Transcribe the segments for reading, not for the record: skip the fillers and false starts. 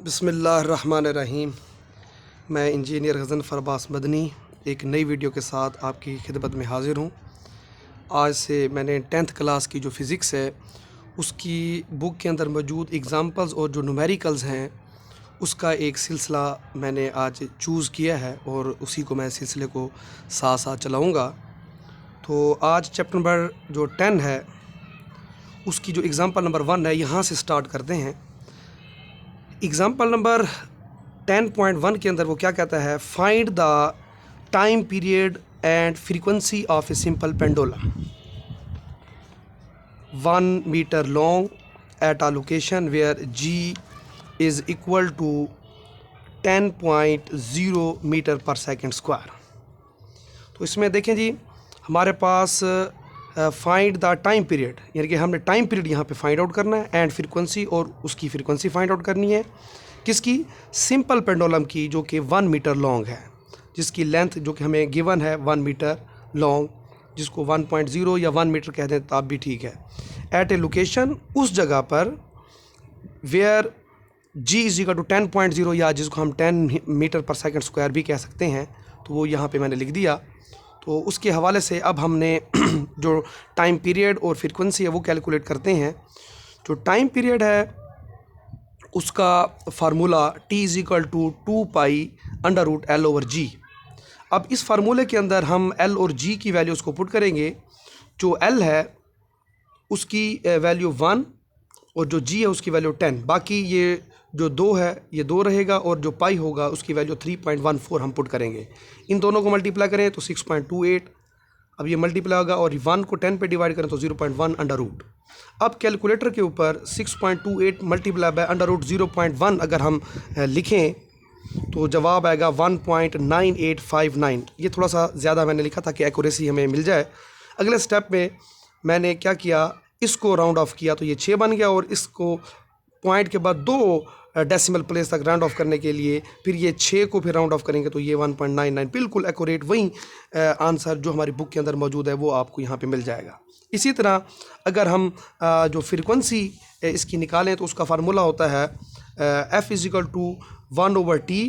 बिस्मिल्लाहिर्रहमानिर्रहीम। मैं इंजीनियर गज़नफ़र अब्बास मदनी एक नई वीडियो के साथ आपकी खिदमत में हाज़िर हूँ। आज से मैंने 10th क्लास की जो फ़िज़िक्स है उसकी बुक के अंदर मौजूद एग्ज़ाम्पल्स और जो न्यूमेरिकल्स हैं उसका एक सिलसिला मैंने आज चूज़ किया है और उसी को मैं सिलसिले को साथ साथ चलाऊँगा। तो आज चैप्टर नंबर जो 10 है उसकी जो एग्ज़ाम्पल नंबर 1 है यहाँ से स्टार्ट करते हैं। एग्ज़ाम्पल नंबर 10.1 के अंदर वो क्या कहता है, find the time period and frequency of a simple pendulum 1 metre long at a location where g is equal to 10.0 metre per second square. तो इसमें देखें जी, हमारे पास फाइंड द टाइम पीरियड, यानी कि हमने टाइम पीरियड यहाँ पे फाइंड आउट करना है एंड फ्रीक्वेंसी, और उसकी फ्रीक्वेंसी फाइंड आउट करनी है किसकी, सिंपल पेंडुलम की, जो कि 1 मीटर लॉन्ग है, जिसकी लेंथ जो कि हमें गिवन है 1 मीटर लॉन्ग, जिसको 1.0 या 1 मीटर कह दें तब भी ठीक है। एट ए लोकेशन, उस जगह पर, where g is equal to 10.0 या जिसको हम 10 मीटर पर सेकेंड स्क्वायर भी कह सकते हैं, तो वो यहाँ पे मैंने लिख दिया। तो उसके हवाले से अब हमने जो टाइम पीरियड और फ्रीक्वेंसी है वो कैलकुलेट करते हैं। जो टाइम पीरियड है उसका formula t is equal to 2 pi under root L over G। अब इस फार्मूले के अंदर हम L और G की वैल्यूज़ को पुट करेंगे। जो L है उसकी वैल्यू 1 और जो G है उसकी वैल्यू 10, बाकी ये जो 2 है ये 2 रहेगा, और जो पाई होगा उसकी वैल्यू 3.14 हम पुट करेंगे। इन दोनों को मल्टीप्लाई करें तो 6.28, अब ये मल्टीप्लाई होगा, और 1 को 10 पे डिवाइड करें तो 0.1 अंडर रूट। अब कैलकुलेटर के ऊपर 6.28 मल्टीप्लाई बाय अंडर रूट 0.1 अगर हम लिखें तो जवाब आएगा 1.9859। ये थोड़ा सा ज़्यादा मैंने लिखा ताकि एक्यूरेसी हमें मिल जाए। अगले स्टेप में मैंने क्या किया, इसको राउंड ऑफ किया तो ये 6 बन गया, और इसको पॉइंट के बाद 2 डेसिमल प्लेस तक राउंड ऑफ करने के लिए फिर ये 6 को फिर राउंड ऑफ करेंगे तो ये 1.99, बिल्कुल एक्यूरेट वही आंसर जो हमारी बुक के अंदर मौजूद है वो आपको यहाँ पे मिल जाएगा। इसी तरह अगर हम जो फ्रीक्वेंसी इसकी निकालें तो उसका फार्मूला होता है f is equal to 1 over T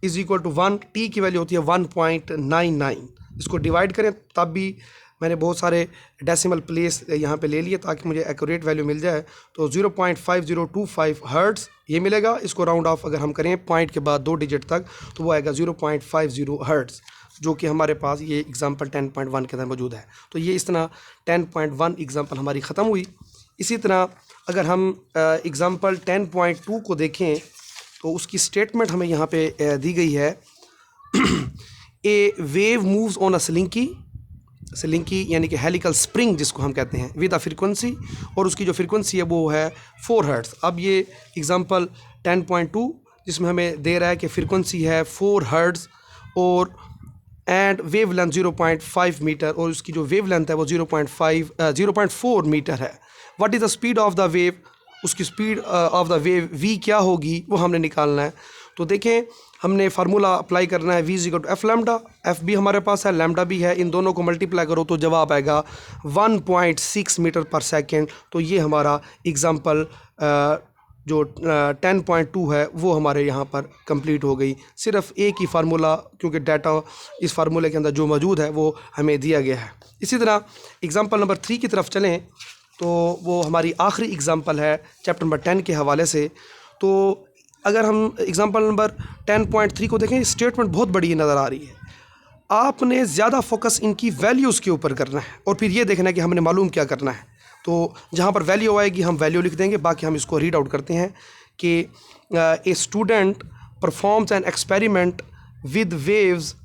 is equal to 1, T की वैल्यू होती है 1.99। इसको डिवाइड करें तब भी मैंने बहुत सारे डेसिमल प्लेस यहाँ पे ले लिए ताकि मुझे एक्यूरेट वैल्यू मिल जाए, तो 0.5025 हर्ट्ज़ ये मिलेगा। इसको राउंड ऑफ अगर हम करें पॉइंट के बाद 2 डिजिट तक तो वो आएगा 0.50 हर्ट्ज़, जो कि हमारे पास ये एग्ज़ाम्पल 10.1 के अंदर मौजूद है। तो ये इस तरह 10.1 एग्ज़ाम्पल हमारी ख़त्म हुई। इसी तरह अगर हम एग्ज़ाम्पल 10.2 को देखें तो उसकी स्टेटमेंट हमें यहाँ पे दी गई है। A wave moves on a slinky यानी कि हेलिकल स्प्रिंग जिसको हम कहते हैं, विद अ फ्रीक्वेंसी, और उसकी जो फ्रीक्वेंसी है वो है 4 हर्ट्ज़। अब ये एग्ज़ाम्पल 10.2 जिसमें हमें दे रहा है कि फ्रीक्वेंसी है 4 हर्ट्ज़ और एंड वेव लेंथ 0.5 मीटर, और उसकी जो वेव लेंथ है वो 0.4 मीटर है। What is the speed of the wave, उसकी speed of the wave v क्या होगी वो हमने निकालना है। तो देखें, हमने फार्मूला अप्लाई करना है v is equal to f lambda, f भी हमारे पास है, लैम्डा भी है, इन दोनों को मल्टीप्लाई करो तो जवाब आएगा 1.6 मीटर पर सेकेंड। तो ये हमारा एग्ज़ाम्पल जो 10.2 है वो हमारे यहाँ पर कंप्लीट हो गई। सिर्फ एक ही फार्मूला, क्योंकि डाटा इस फार्मूले के अंदर जो मौजूद है वो हमें दिया गया है। इसी तरह एग्ज़ाम्पल नंबर 3 की तरफ चलें तो वो हमारी आखिरी एग्ज़ाम्पल है चैप्टर नंबर 10 के हवाले से। तो अगर हम एग्ज़ाम्पल नंबर 10.3 को देखें, स्टेटमेंट बहुत बड़ी नज़र आ रही है। आपने ज़्यादा फोकस इनकी वैल्यूज़ के ऊपर करना है और फिर ये देखना है कि हमने मालूम क्या करना है। तो जहाँ पर वैल्यू आएगी हम वैल्यू लिख देंगे, बाकी हम इसको रीड आउट करते हैं कि a student performs an experiment with waves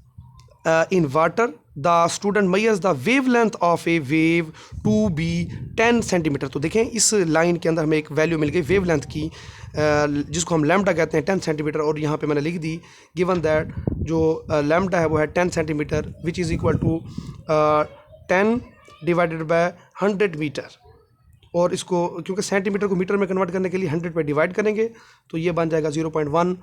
in water, the student measures the wave length of a wave to be 10 centimetre. तो देखें इस लाइन के अंदर हमें एक वैल्यू मिल गई वेव लेंथ की, जिसको हम लैम्डा कहते हैं 10 सेंटीमीटर, और यहाँ पे मैंने लिख दी गिवन दैट जो लैम्डा है वो है 10 centimetre which is equal to 10 divided by 100 metre, और इसको क्योंकि सेंटीमीटर को मीटर में कन्वर्ट करने के लिए 100 पे डिवाइड करेंगे तो ये बन जाएगा 0.1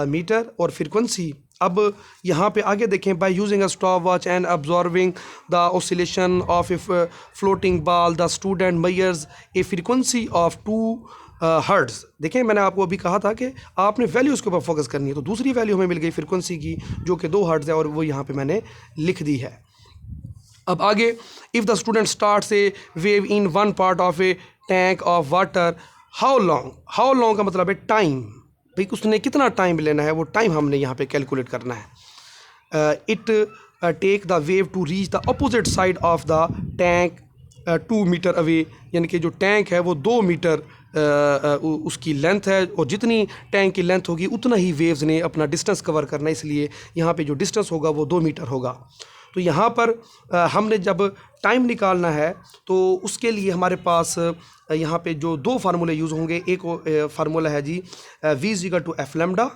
मीटर। और फ्रीक्वेंसी अब यहाँ पे आगे देखें, by using a stop watch and observing the oscillation of a floating ball the student measures A frequency of 2 hertz. देखें मैंने आपको अभी कहा था कि आपने वैल्यूज़ के ऊपर फोकस करनी है, तो दूसरी वैल्यू हमें मिल गई फ्रीक्वेंसी की जो कि 2 हर्ट्ज़ है और वो यहाँ पे मैंने लिख दी है। अब आगे, if the student starts A wave in one part of A tank of water, how long का मतलब है टाइम, भाई उसने कितना टाइम लेना है, वो टाइम हमने यहाँ पे कैलकुलेट करना है। It take the wave to reach the opposite side of the tank 2 metre away, यानी कि जो टैंक है वो 2 मीटर उसकी लेंथ है, और जितनी टैंक की लेंथ होगी उतना ही वेव्स ने अपना डिस्टेंस कवर करना है, इसलिए यहाँ पे जो डिस्टेंस होगा वो 2 मीटर होगा। तो यहाँ पर हमने जब टाइम निकालना है तो उसके लिए हमारे पास यहाँ पे जो 2 फार्मूले यूज़ होंगे। एक फार्मूला है जी v is equal to F lambda,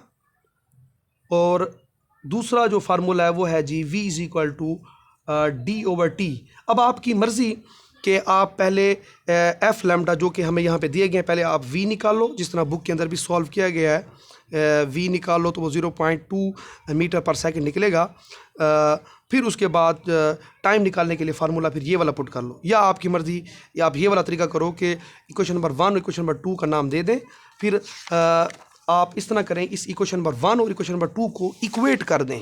और दूसरा जो फार्मूला है वो है जी v is equal to d/t। अब आपकी मर्ज़ी कि आप पहले एफ लेमडा जो कि हमें यहाँ पे दिए गए हैं, पहले आप v निकाल लो, जिस तरह बुक के अंदर भी सॉल्व किया गया है। v निकाल लो तो वो 0.2 मीटर पर सेकंड निकलेगा। फिर उसके बाद टाइम निकालने के लिए फार्मूला फिर ये वाला पुट कर लो, या आपकी मर्ज़ी, या आप ये वाला तरीका करो कि इक्वेशन नंबर 1 और इक्वेशन नंबर 2 का नाम दे दें। फिर आप इस तरह करें, इस इक्वेशन नंबर 1 और इक्वेशन नंबर 2 को इक्वेट कर दें।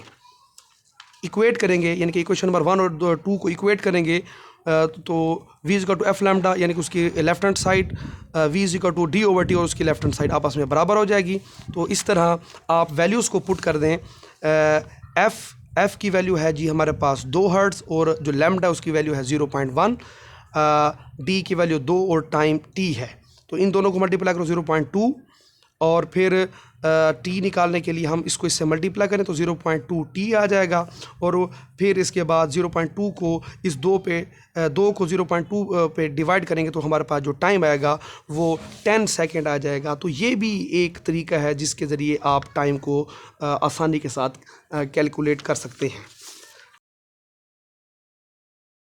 इक्वेट करेंगे यानी कि इक्वेशन नंबर 1 और 2 को इक्वेट करेंगे तो v is equal to F lambda यानी कि उसकी left hand side v is equal to d/t और उसकी लेफ्ट हैंड साइड आपस में बराबर हो जाएगी। तो इस तरह आप वैल्यूज़ को पुट कर दें। एफ़ की वैल्यू है जी हमारे पास 2 हर्ट्ज़, और जो लेमडा है उसकी वैल्यू है 0.1, d की वैल्यू 2 और टाइम t है, तो इन दोनों को मल्टीप्लाई करो 0.2, और फिर t निकालने के लिए हम इसको इससे मल्टीप्लाई करें तो 0.2 t आ जाएगा, और फिर इसके बाद 0.2 को इस 2 को 0.2 पे डिवाइड करेंगे तो हमारे पास जो टाइम आएगा वो 10 सेकंड आ जाएगा। तो ये भी एक तरीका है जिसके ज़रिए आप टाइम को आसानी के साथ कैलकुलेट कर सकते हैं।